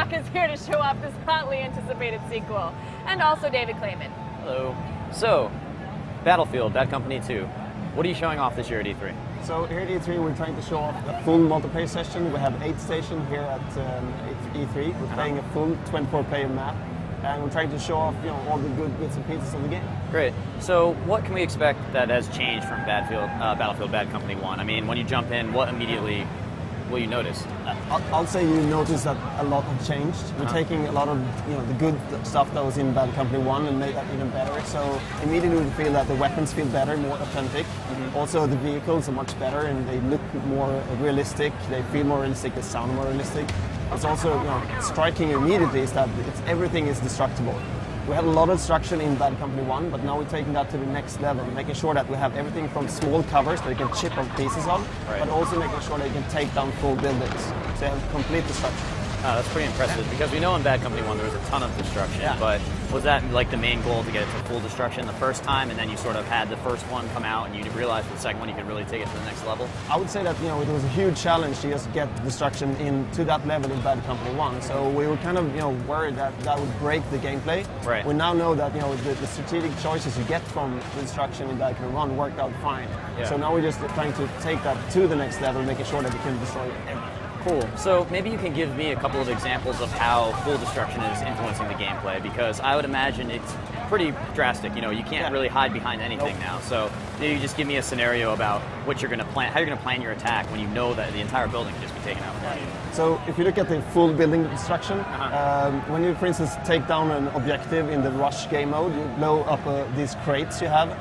Rock is here to show off this hotly anticipated sequel. And also David Clayman. Hello. So, Battlefield, Bad Company 2. What are you showing off this year at E3? So here at E3 we're trying to show off a full multiplayer session. We have 8 stations here at E3. We're playing a full 24-player map. And we're trying to show off, all the good bits and pieces of the game. Great. So, what can we expect that has changed from Battlefield Bad Company 1? I mean, when you jump in, what immediately will you notice? I'll say you notice that a lot has changed. We're taking a lot of the good stuff that was in Bad Company 1 and made that even better. So immediately we feel that the weapons feel better, more authentic. Also the vehicles are much better and they look more realistic. They feel more realistic. They sound more realistic. It's also striking immediately is that everything is destructible. We had a lot of destruction in Bad Company 1, but now we're taking that to the next level, making sure that we have everything from small covers that you can chip on pieces of, but also making sure that you can take down full buildings. So you have complete destruction. That's pretty impressive, because we know in Bad Company 1 there was a ton of destruction, but was that like the main goal to get it to full destruction the first time, and then you sort of had the first one come out and you realized for the second one you could really take it to the next level? I would say that it was a huge challenge to just get destruction into that level in Bad Company 1, so we were kind of worried that that would break the gameplay. Right. We now know that the strategic choices you get from the destruction in Bad Company 1 worked out fine. So now we're just trying to take that to the next level, making sure that we can destroy everything. Cool. So maybe you can give me a couple of examples of how full destruction is influencing the gameplay, because I would imagine it's pretty drastic. You can't really hide behind anything now. So maybe you just give me a scenario about what you're going to plan, how you're going to plan your attack when you know that the entire building can just be taken out in front of you. So if you look at the full building destruction, when you, for instance, take down an objective in the rush game mode, you blow up these crates you have.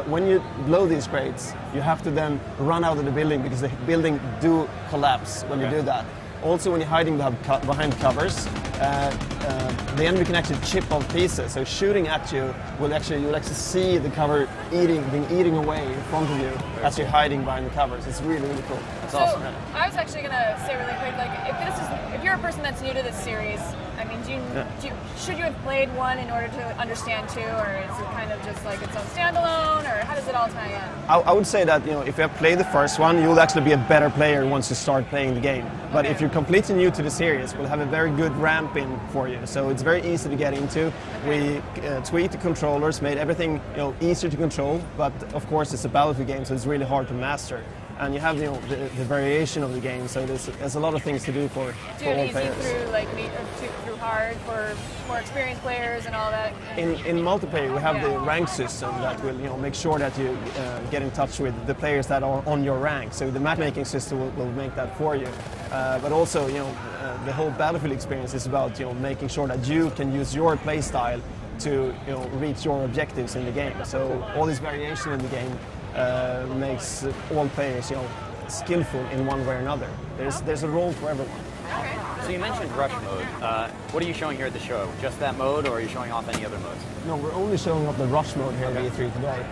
When you blow these crates, you have to then run out of the building because the building do collapse when you do that. Also, when you're hiding behind covers, the enemy can actually chip off pieces. So shooting at you you'll actually see the cover being eating away in front of you as you're hiding behind the covers. It's really, really cool. That's awesome. I was actually going to say really quick, like if you're a person that's new to this series, I mean, should you have played 1 in order to understand 2, or is it kind of just like its own standalone, or how does it all tie in? I would say that if you have played the first one, you'll actually be a better player once you start playing the game. But if you're completely new to the series, we'll have a very good ramp in for you. So it's very easy to get into. We tweaked the controllers, made everything easier to control. But of course, it's a Battlefield game, so it's really hard to master. And you have the variation of the game, so there's a lot of things to do for all players. Through hard for more experienced players and all that. In multiplayer, we have the rank system that will make sure that you get in touch with the players that are on your rank. So the matchmaking system will make that for you. But also, the whole Battlefield experience is about making sure that you can use your play style to reach your objectives in the game. So all this variation in the game makes all players skillful in one way or another. There's a role for everyone. Okay. So you mentioned rush mode. What are you showing here at the show? Just that mode, or are you showing off any other modes? No, we're only showing off the rush mode here at E3 today.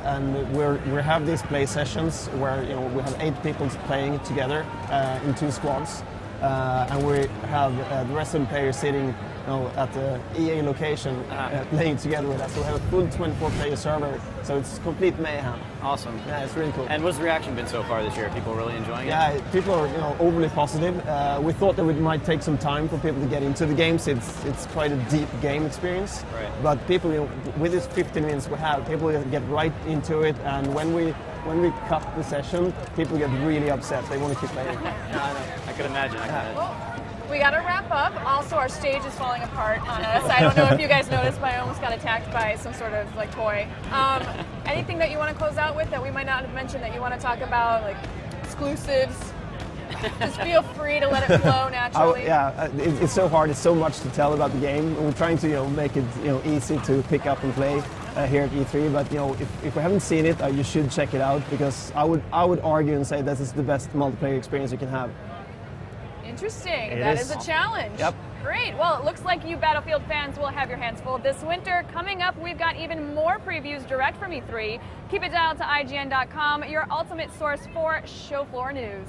And we have these play sessions where we have 8 people playing together in 2 squads. And we have the rest of the players sitting at the EA location playing together with us. So we have a full 24-player server, so it's complete mayhem. Awesome. Yeah, it's really cool. And what's the reaction been so far this year? Are people really enjoying it? Yeah, people are overly positive. We thought that it might take some time for people to get into the games. It's quite a deep game experience. Right. But people, with this 15 minutes we have, people get right into it. And when we cut the session, people get really upset. They want to keep playing. I could imagine. Well, we got to wrap up. Also, our stage is falling apart on us. I don't know if you guys noticed, but I almost got attacked by some sort of toy. Anything that you want to close out with that we might not have mentioned that you want to talk about, like exclusives? Just feel free to let it flow naturally. It's so hard. It's so much to tell about the game. We're trying to make it easy to pick up and play here at E3. But if you haven't seen it, you should check it out, because I would argue and say this is the best multiplayer experience you can have. Interesting. That is a challenge. Yep. Great. Well, it looks like you Battlefield fans will have your hands full this winter. Coming up, we've got even more previews direct from E3. Keep it dialed to IGN.com, your ultimate source for show floor news.